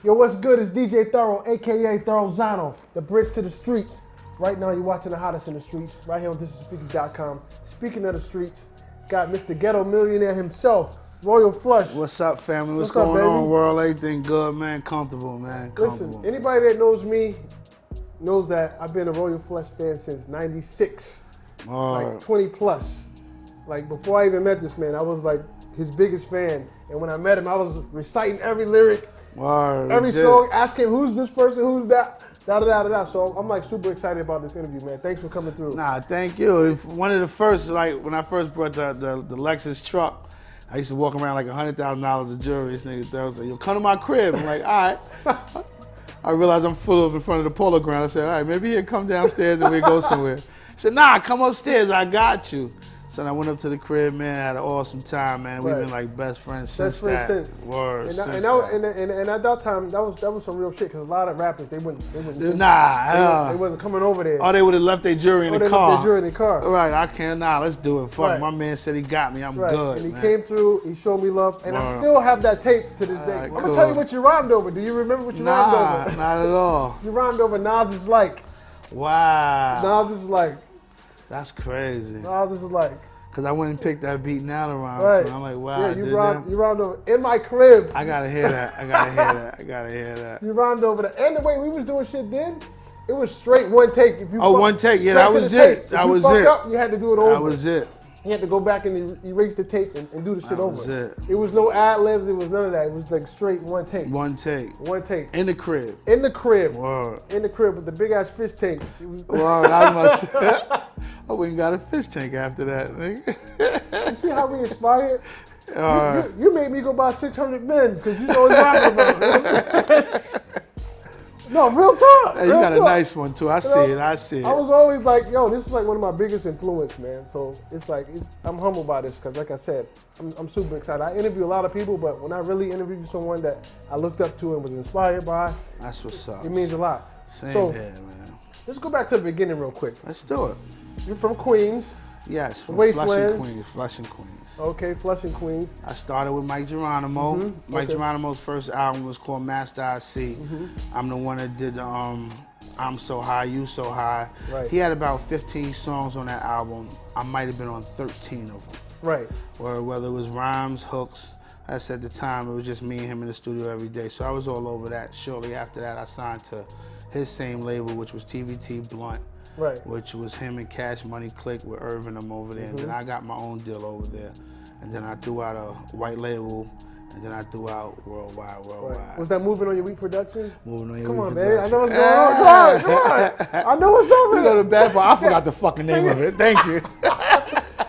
Yo, what's good? It's DJ Thorough, aka Thorozano, the bridge to the streets. Right now, you're watching the hottest in the streets, right here on thisisspeaking.com. Speaking of the streets, got Mr. Ghetto Millionaire himself, Royal Flush. What's up, family? What's going on, world? Everything good, man? Comfortable, man. Listen, anybody that knows me knows that I've been a Royal Flush fan since '96, like 20 plus. Like before I even met this man, I was like his biggest fan. And when I met him, I was reciting every lyric, every song, asking who's this person, who's that, da-da-da-da-da. So I'm like super excited about this interview, man. Thanks for coming through. Nah, thank you. One of the first, like when I first brought the Lexus truck, I used to walk around like $100,000 of jewelry. This nigga was like, yo, come to my crib. I'm like, all right. I realized I'm full up in front of the polo ground. I said, all right, maybe he'll come downstairs and we'll go somewhere. He said, nah, come upstairs, I got you. So I went up to the crib, man, had an awesome time, man. We've been like best friends since that. Word, and at that time, that was some real shit, because a lot of rappers, they wasn't coming over there. Oh, they would have left their jewelry in the car. Left their jewelry in the car. Right, I can't, let's do it. Fuck, my man said he got me, I'm good, and he came through, he showed me love, and I still have that tape to this day. I'm going to tell you what you rhymed over. Do you remember what you rhymed over? Not at all. You rhymed over Nas is like. Wow. Nas is like. That's crazy. Nas is like. Cause I went and picked that beat now around, so I'm like, wow. Yeah, you rhymed over in my crib. I gotta hear that. I gotta hear that. You rhymed over that. And the way we was doing shit then, it was straight one take. If you one take. Yeah, that was it. That was it. Up, you had to do it over. That was it. You had to go back and erase the tape and do the shit over. That was it. It was no ad libs. It was none of that. It was like straight one take. One take. In the crib. In the crib. Word. In the crib with the big ass fish tank. Word. I went and got a fish tank after that, nigga. You see how we inspired? You made me go buy 600 men's because you always rapping about it. No, real talk. Hey, you got a nice one too. I see it. I was always like, yo, this is like one of my biggest influence, man. So it's like, I'm humbled by this because, like I said, I'm super excited. I interview a lot of people, but when I really interview someone that I looked up to and was inspired by, that's what's up. It means a lot. Same here, man. Let's go back to the beginning real quick. Let's do it. You're from Queens. Yes, from Flushing, Queens. Okay, Flushing, Queens. I started with Mike Geronimo. Mike Geronimo's first album was called Master I See. I'm the one that did the I'm So High, You So High. Right. He had about 15 songs on that album. I might have been on 13 of them. Right. Or whether it was rhymes, hooks. That's at the time, it was just me and him in the studio every day. So I was all over that. Shortly after that, I signed to his same label, which was TVT Blunt. Right. Which was him and Cash Money Click with Irvin them over there. And then I got my own deal over there. And then I threw out a white label, and then I threw out Worldwide. Right. Was that Moving on Your Week production? Moving on Your Come Week on, production. man. I know what's going on. Come on. I know what's up with it. You know the bad part. I forgot the fucking name of it. Thank you.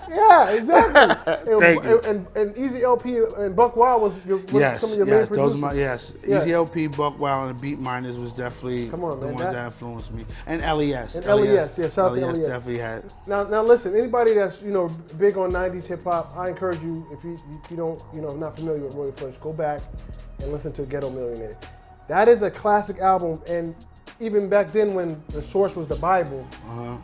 Yeah, exactly. Thank you. And Easy LP and Buck Wild was some of your main producers. Easy LP, Buck Wild, and the Beat Miners was definitely the ones that influenced me. And LES. And LES, yeah, shout out to LES. Definitely had. Now listen, anybody that's big on '90s hip hop, I encourage you, if you don't not familiar with Royal Flush, go back and listen to Ghetto Millionaire. That is a classic album, and even back then when the source was the Bible,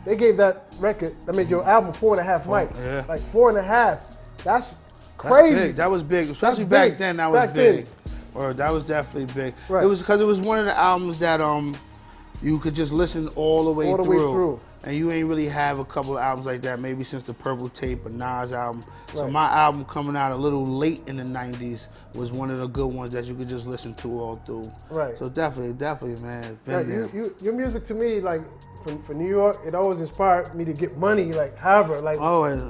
they gave that record, your album 4.5 mics. Yeah. Like 4.5. That's crazy. Big. That was big. Especially back then, that was big. Or that was definitely big. Right. It was because it was one of the albums that you could just listen all the way through. And you ain't really have a couple of albums like that, maybe since the Purple Tape or Nas album. So my album coming out a little late in the 90s was one of the good ones that you could just listen to all through. Right. So definitely, man. Your music to me, like for New York, it always inspired me to get money, like however, like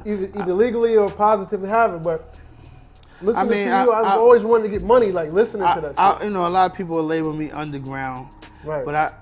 either legally or positively, however. But listening to you, I was always wanting to get money, like listening to that shit. A lot of people label me underground. Right. But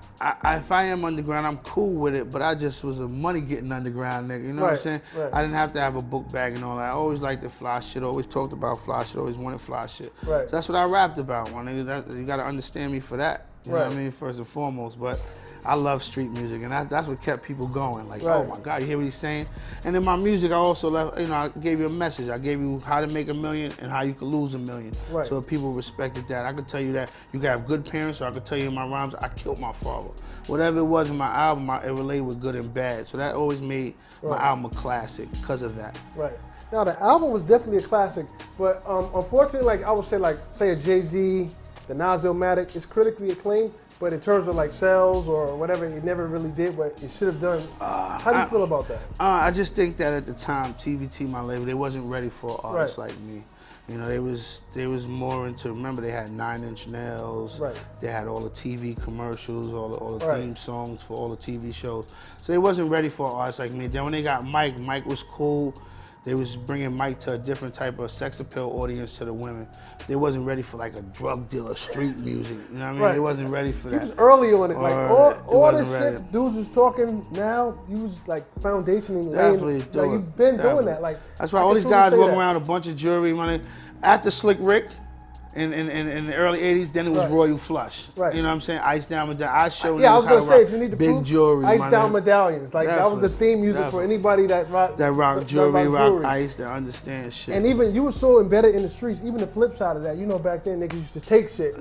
if I am underground, I'm cool with it, but I just was a money getting underground nigga, you know what I'm saying? Right. I didn't have to have a book bag and all that. I always liked the fly shit, always talked about fly shit, always wanted fly shit. Right. So that's what I rapped about, my nigga. You gotta understand me for that, you know what I mean, first and foremost. But I love street music, and that's what kept people going. Like, oh my God, you hear what he's saying? And in my music, I also left, I gave you a message. I gave you how to make $1 million and how you could lose $1 million. Right. So people respected that. I could tell you that you could have good parents, or I could tell you in my rhymes, I killed my father. Whatever it was in my album, it related with good and bad. So that always made my album a classic because of that. Right. Now the album was definitely a classic, but unfortunately, like I would say, like say a Jay-Z, the Nas-O-Matic is critically acclaimed, but in terms of like sales or whatever, it never really did what it should have done. How do you feel about that? I just think that at the time, TVT, my label, they wasn't ready for artists like me. You know, they was more into, remember they had 9 Inch Nails, they had all the TV commercials, all the theme songs for all the TV shows. So they wasn't ready for artists like me. Then when they got Mike was cool. They was bringing Mike to a different type of sex appeal audience to the women. They wasn't ready for like a drug dealer, street music. You know what I mean? They wasn't ready for that. He was early on it. Like all this shit dudes is talking now, you was like foundationing. Definitely like you've been doing that. Like that's why all these guys walking around with a bunch of jewelry money. After Slick Rick in the early 80s, then it was Royal Flush. Right. You know what I'm saying? Ice Down Medallions. I showed I was gonna say, if you need to big prove, jewelry. Ice Down Medallions. Like that was the theme music for anybody that rock jewelry, rock ice, that understands shit. And even you were so embedded in the streets, even the flip side of that, you know, back then niggas used to take shit.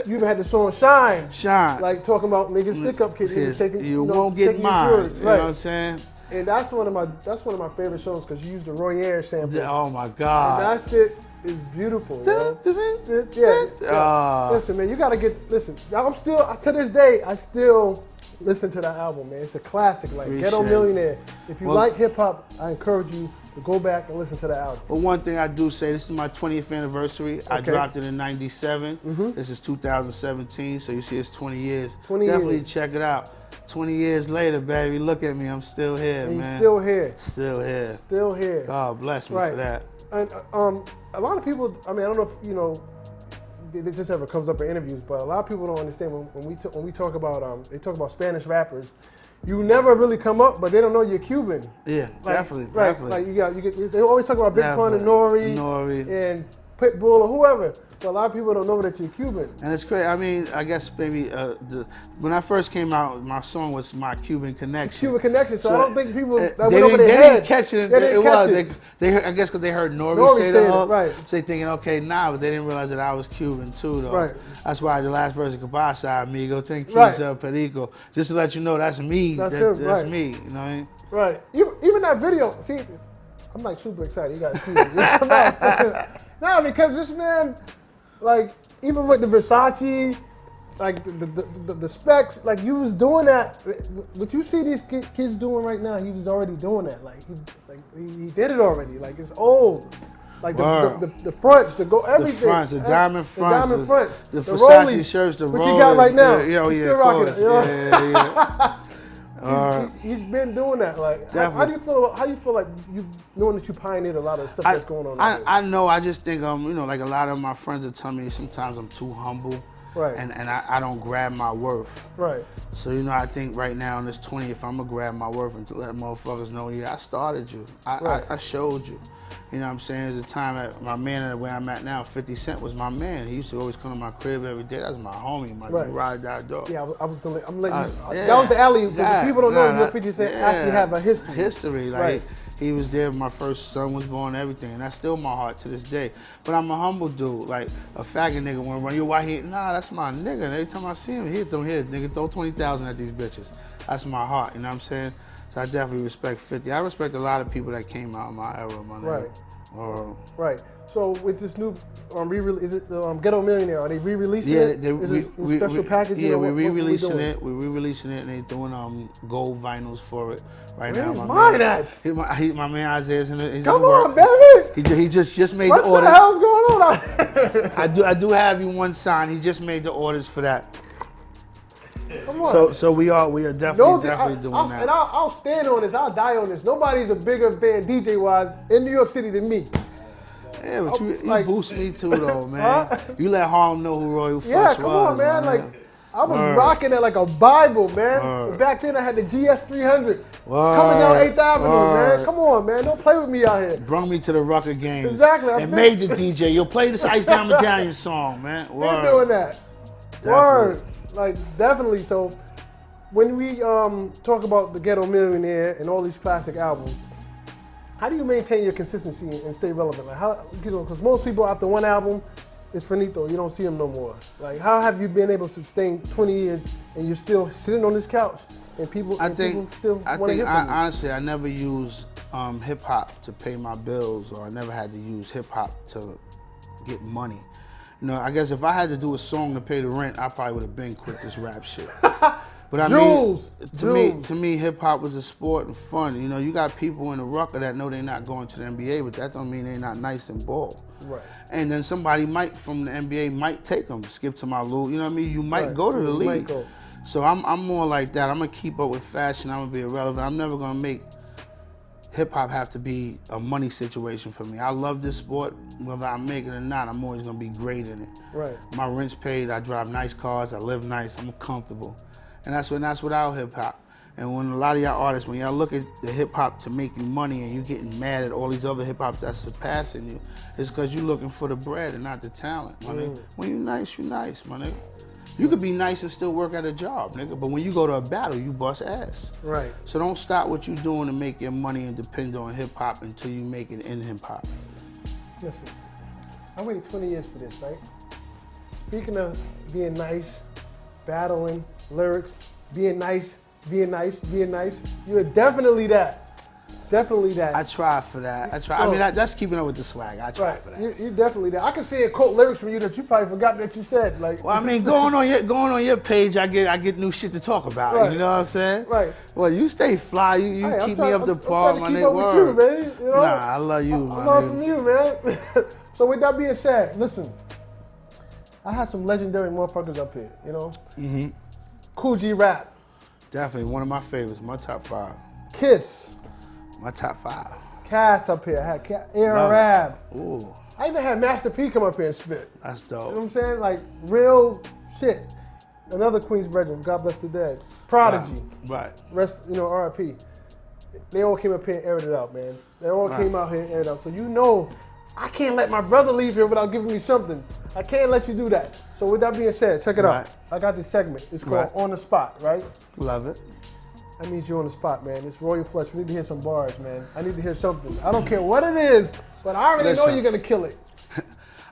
You even had the song Shine. Like talking about niggas stick up kids. Niggas taking, you won't get mine. You know what I'm saying? And that's one of my favorite songs because you used the Royer sample. Oh my God. And that shit is beautiful, yo. Listen, man, you gotta listen. I'm still, to this day, I still listen to that album, man. It's a classic, like Ghetto Millionaire. If you like hip hop, I encourage you to go back and listen to the album. Well, one thing I do say, this is my 20th anniversary. I dropped it in '97. This is 2017, so you see it's 20 years. Definitely check it out. 20 years later, baby, look at me, I'm still here, man. You're still here. Still here. Still here. God bless me for that. And a lot of people, I mean, I don't know if, you know, this ever comes up in interviews, but a lot of people don't understand when we talk about, they talk about Spanish rappers, you never really come up, but they don't know you're Cuban. Yeah, like, definitely. Like they always talk about Big Pun and Nori and Pitbull or whoever. But a lot of people don't know that you're Cuban. And it's crazy. I mean, I guess maybe when I first came out, my song was My Cuban Connection. Cuban Connection. So I don't think people that they went over their head. Didn't catch it. They heard, I guess because they heard Nori say the hook. Right. So they thinking, okay, but they didn't realize that I was Cuban too, though. Right. That's why the last verse of Cabasa, Amigo, ten kilos Perico. Just to let you know, that's me. That's me. You know what I mean? Right. Even that video. See, I'm like super excited. You got Cuban. Nah, because this man. Like, even with the Versace, like the specs, like you was doing that. What you see these kids doing right now, he was already doing that. Like he did it already. Like it's old. Like the fronts, everything. The fronts, the diamond fronts. The Versace Rollies, shirts, the what you got right now. He's still rocking it. You know? Yeah. He's been doing that. Like, how do you feel? How you feel like you knowing that you pioneered a lot of the stuff that's going on? I know. I just think you know, like a lot of my friends will tell me sometimes I'm too humble, right? And I don't grab my worth, right? So you know, I think right now in this 20th, I'm gonna grab my worth and to let motherfuckers know, I started you. I showed you. You know what I'm saying? There's a time at my man where I'm at now, 50 Cent was my man. He used to always come to my crib every day. That was my homie, my ride die dog. Yeah, I was gonna. I'm letting you. That was the alley because people don't know you 50 Cent actually have a history. Like he was there when my first son was born, everything, and that's still my heart to this day. But I'm a humble dude. Like a faggot nigga wanna run. Why he? Nah, that's my nigga. And every time I see him, he'll throw nigga throw 20,000 at these bitches. That's my heart. You know what I'm saying? So I definitely respect 50. I respect a lot of people that came out in my era, my nigga. Right. So with this new re-release, is it Ghetto Millionaire? Are they re-releasing it? Is it special packaging? Yeah, we're re-releasing it. We're re-releasing it, and they're doing gold vinyls for it right now. Where's mine at? My man Isaiah's in it. Come on, baby. He just made the orders. What the hell's going on? I do have you one sign. He just made the orders for that. Come on. So we are definitely doing that. And I'll stand on this. I'll die on this. Nobody's a bigger fan DJ wise in New York City than me. Yeah, but you boost me too though, man. You let Harlem know who Royal Flush was. Yeah, come on, man. Like I was rocking it like a Bible, man. Back then I had the GS 300 coming down 8th Avenue, man. Come on, man. Don't play with me out here. Brung me to the Rucker games. Exactly. And made the DJ. You'll play this Ice Down Medallion song, man. Been doing that. Definitely. Word. Like, definitely. So, when we talk about the Ghetto Millionaire and all these classic albums, how do you maintain your consistency and stay relevant? Like, how, because most people after one album, it's finito. You don't see them no more. Like, how have you been able to sustain 20 years and you're still sitting on this couch and people still want to hear from you? Honestly, I never used hip hop to pay my bills, or I never had to use hip hop to get money. You know, I guess if I had to do a song to pay the rent, I probably would have been quit this rap shit. But I mean, to me, hip hop was a sport and fun. You know, you got people in the rucker that know they're not going to the NBA, but that don't mean they're not nice and ball. Right. And then somebody from the NBA might take them, skip to my little, you know what I mean? You might go to the league. So I'm more like that. I'm gonna keep up with fashion. I'm gonna be irrelevant. I'm never gonna make hip hop have to be a money situation for me. I love this sport, whether I make it or not. I'm always gonna be great in it. Right. My rent's paid. I drive nice cars. I live nice. I'm comfortable, and that's without hip hop. And when a lot of y'all artists, when y'all look at the hip hop to make you money, and you getting mad at all these other hip hop that's surpassing you, it's because you're looking for the bread and not the talent, my nigga. When you nice, my nigga. You could be nice and still work at a job, nigga, but when you go to a battle, you bust ass. Right. So don't stop what you're doing to make your money and depend on hip hop until you make it in hip hop. Listen, I waited 20 years for this, right? Speaking of being nice, battling, lyrics, being nice, you're definitely that. Definitely that. I try for that. I mean, that's keeping up with the swag. I try for that. You definitely that. I can see a quote lyrics from you that you probably forgot that you said. Like, well, I mean, going on your page, I get new shit to talk about. Right. You know what I'm saying? Right. Well, you stay fly. You keep me up to par, my nigga. I'm trying to keep up with you, man. You know? Nah, I love you, man. I love from you, man. So with that being said, listen, I had some legendary motherfuckers up here. You know. Mm-hmm. Kool G Rap. Definitely one of my favorites. My top 5. Kiss. My top 5. Cass up here. I had Arab. Ooh. I even had Master P come up here and spit. That's dope. You know what I'm saying? Like real shit. Another Queens brethren, God bless the dead. Prodigy. Right. Rest, R.I.P. They all came up here and aired it out, man. They all came out here and aired it out. So you know, I can't let my brother leave here without giving me something. I can't let you do that. So with that being said, check it out. I got this segment. It's called On the Spot, right? Love it. That means you're on the spot, man. It's Royal Flush. We need to hear some bars, man. I need to hear something. I don't care what it is, but I already know you're going to kill it.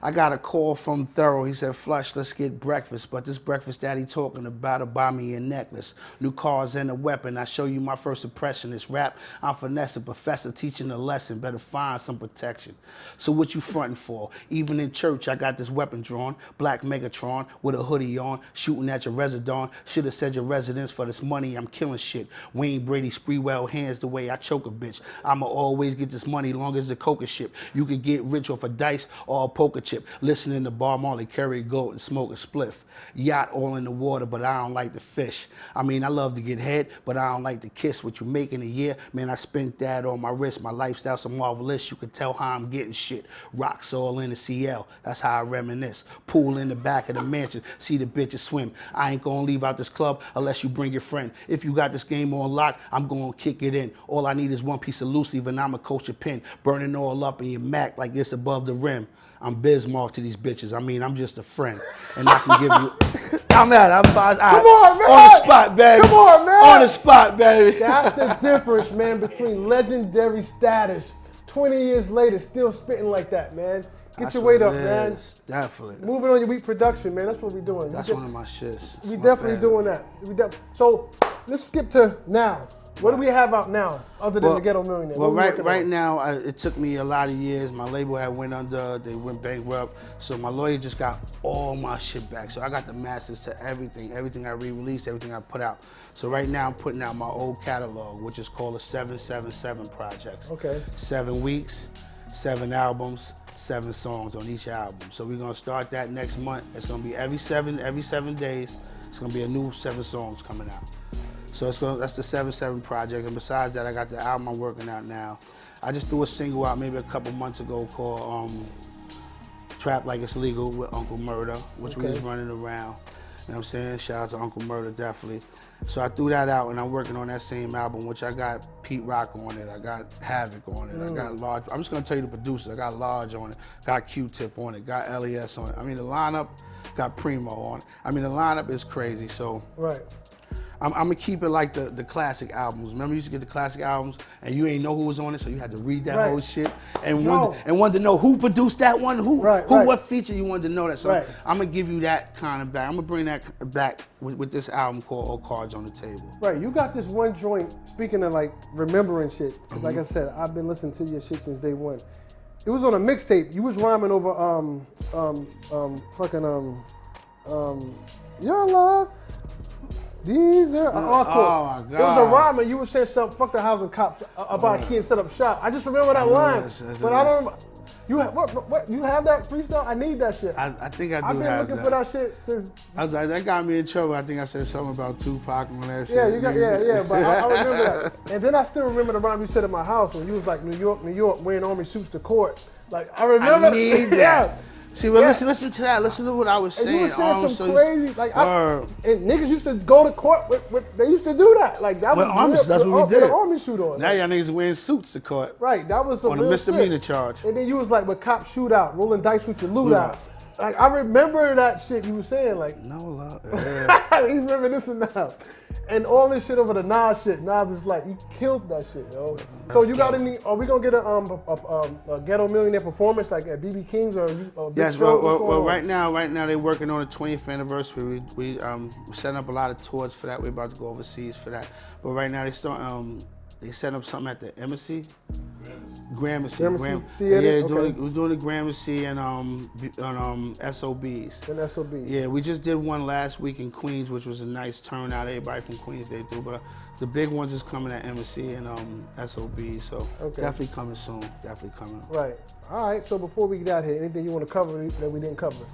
I got a call from Thorough. He said, Flush, let's get breakfast. But this breakfast that he talking about will buy me a necklace. New cars and a weapon. I show you my first impression. This rap, I'm finessing. Professor teaching a lesson. Better find some protection. So what you fronting for? Even in church, I got this weapon drawn. Black Megatron with a hoodie on. Shooting at your resident. Should have said your residence. For this money, I'm killing shit. Wayne Brady, Spreewell hands the way I choke a bitch. I'ma always get this money long as the coca ship. You could get rich off a dice or a poker chip. Listening to Bob Marley carry goat and smoke a spliff. Yacht all in the water, but I don't like to fish. I mean, I love to get head, but I don't like to kiss. What you make in a year, man, I spent that on my wrist. My lifestyle's so marvelous, you can tell how I'm getting shit. Rocks all in the CL, that's how I reminisce. Pool in the back of the mansion, see the bitches swim. I ain't gonna leave out this club unless you bring your friend. If you got this game on lock, I'm gonna kick it in. All I need is one piece of loose leaf and I'ma coach a pin. Burning all up in your Mac like it's above the rim. I'm Bismarck to these bitches. I mean, I'm just a friend. And I can give you... Come on, man. On the spot, baby. Come on, man. On the spot, baby. That's the difference, man, between legendary status, 20 years later, still spitting like that, man. Get your weight up, man. Definitely. Moving on your week production, man. That's what we're doing. That's one of my shits. We definitely doing that. So let's skip to now. What do we have out now, other than the Ghetto Millionaire? Well, right now, it took me a lot of years. My label had went under, they went bankrupt. So my lawyer just got all my shit back. So I got the masters to everything I re-released, everything I put out. So right now I'm putting out my old catalog, which is called the 777 Projects. Okay. 7 weeks, 7 albums, 7 songs on each album. So we're gonna start that next month. It's gonna be every seven days. It's gonna be a new 7 songs coming out. So that's the 7-7 project, and besides that, I got the album I'm working out now. I just threw a single out maybe a couple months ago called Trap Like It's Legal with Uncle Murder, which we was running around. You know what I'm saying? Shout out to Uncle Murder, definitely. So I threw that out, and I'm working on that same album, which I got Pete Rock on it, I got Havoc on it, I got Large. I'm just gonna tell you the producers. I got Large on it, got Q-Tip on it, got LES on it. I mean, the lineup got Primo on it. I mean, the lineup is crazy, so. Right. I'm gonna keep it like the classic albums. Remember, you used to get the classic albums, and you ain't know who was on it, so you had to read that whole shit, and wanted to know who produced that one, who what feature you wanted to know that. So I'm gonna give you that kind of back. I'm gonna bring that back with this album called All Cards on the Table. Right, you got this one joint. Speaking of like remembering shit, because like I said, I've been listening to your shit since day one. it was on a mixtape. You was rhyming over your love. These are encore. Oh my God. It was a rhyme, and you were saying something. Fuck the housing cops about a key and set up shop. I just remember that line, but I don't. You what? You have that freestyle? I need that shit. I think I do have that. I've been looking for that shit since. I was like, that got me in trouble. I think I said something about Tupac and that shit. Yeah, but I remember that. And then I still remember the rhyme you said at my house when you was like, New York, wearing army suits to court. Like, I remember. I need that. Yeah. See, well, listen to that. Listen to what I was saying. And you were saying some crazy, like, and niggas used to go to court they used to do that. Like, that was real, that's what we did. With an army suit on. Now y'all niggas wearing suits to court. Right, that was some on real a misdemeanor shit. charge. And then you was like, with cop shootout, rolling dice with your loot out. Like, I remember that shit you were saying, like. No love. Yeah. He's reminiscing now. And all this shit over the Nas shit. Nas is like, you killed that shit, yo. So you got any? Are we gonna get a Ghetto Millionaire performance like at BB King's or Big Yes, Show? well, right now they're working on the 20th anniversary. We setting up a lot of tours for that. We're about to go overseas for that. But right now they setting up something at the Embassy. Gramercy Theater. Yeah, we're doing the Gramercy and SOBs. And SOBs. Yeah, we just did one last week in Queens, which was a nice turnout. Everybody from Queens they do, but the big ones is coming at Embassy and SOB. So definitely coming soon. Definitely coming. Right. All right. So before we get out here, anything you want to cover that we didn't cover?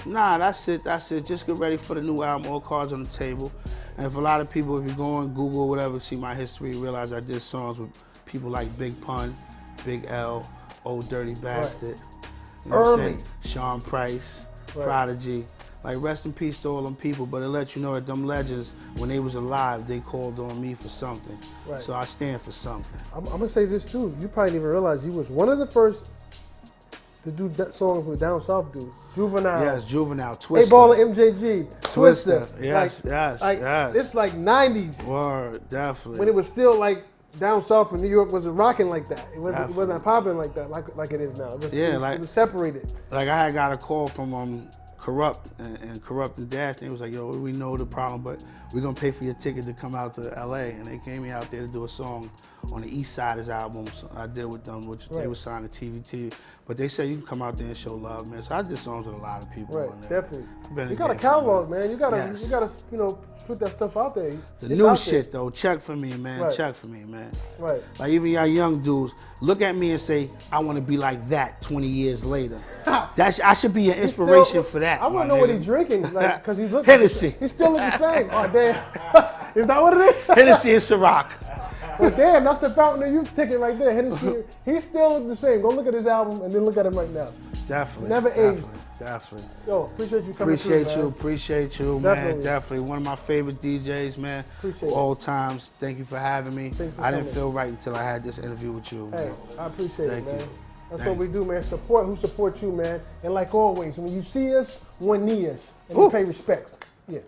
Nah, that's it. Just get ready for the new album, All Cards on the Table. And if a lot of people, if you go on Google or whatever, see my history, realize I did songs with people like Big Pun, Big L, Old Dirty Bastard, you know what I'm saying? Sean Price, Prodigy. Like, rest in peace to all them people, but it let you know that them legends, when they was alive, they called on me for something. Right. So I stand for something. I'm gonna say this too. You probably didn't even realize you was one of the first to do songs with down south dudes. Juvenile. Yes, Juvenile, Twister. A-Baller, MJG, Twister. Yes, yes. It's like 90s. Word, definitely. When it was still like down south in New York wasn't rocking like that. It wasn't popping like that, like it is now. It was separated. Like, I had got a call from Corrupt and Corrupt and Dash, and they was like, yo, we know the problem, but we're gonna pay for your ticket to come out to LA. And they came me out there to do a song on the East Side's album. So I did with them, which they were signed to TVT. But they said you can come out there and show love, man. So I did songs with a lot of people on there. Definitely. You got a catalog, man. You gotta put that stuff out there. The new shit though, check for me, man. Check for me, man. Right. Like, even y'all young dudes, look at me and say, I want to be like that 20 years later. I should be an inspiration for that. I want to know what he's drinking, like, because he's looking. Hennessy. He's still looking the same. Oh damn. Is that what it is? Hennessy and Ciroc. Well, damn, that's the Fountain of Youth ticket right there. Hennessy. He still looks the same. Go look at his album and then look at him right now. Definitely. Never aged. Definitely. Yo, appreciate you coming through, Appreciate you, man. Definitely. One of my favorite DJs, man. Appreciate all times. Thank you for having me. I didn't coming. feel right until I had this interview with you. Hey, man. I appreciate it, man. You. That's what we do, man. Support who support you, man. And like always, when you see us, one knee us, and we pay respect. Yeah.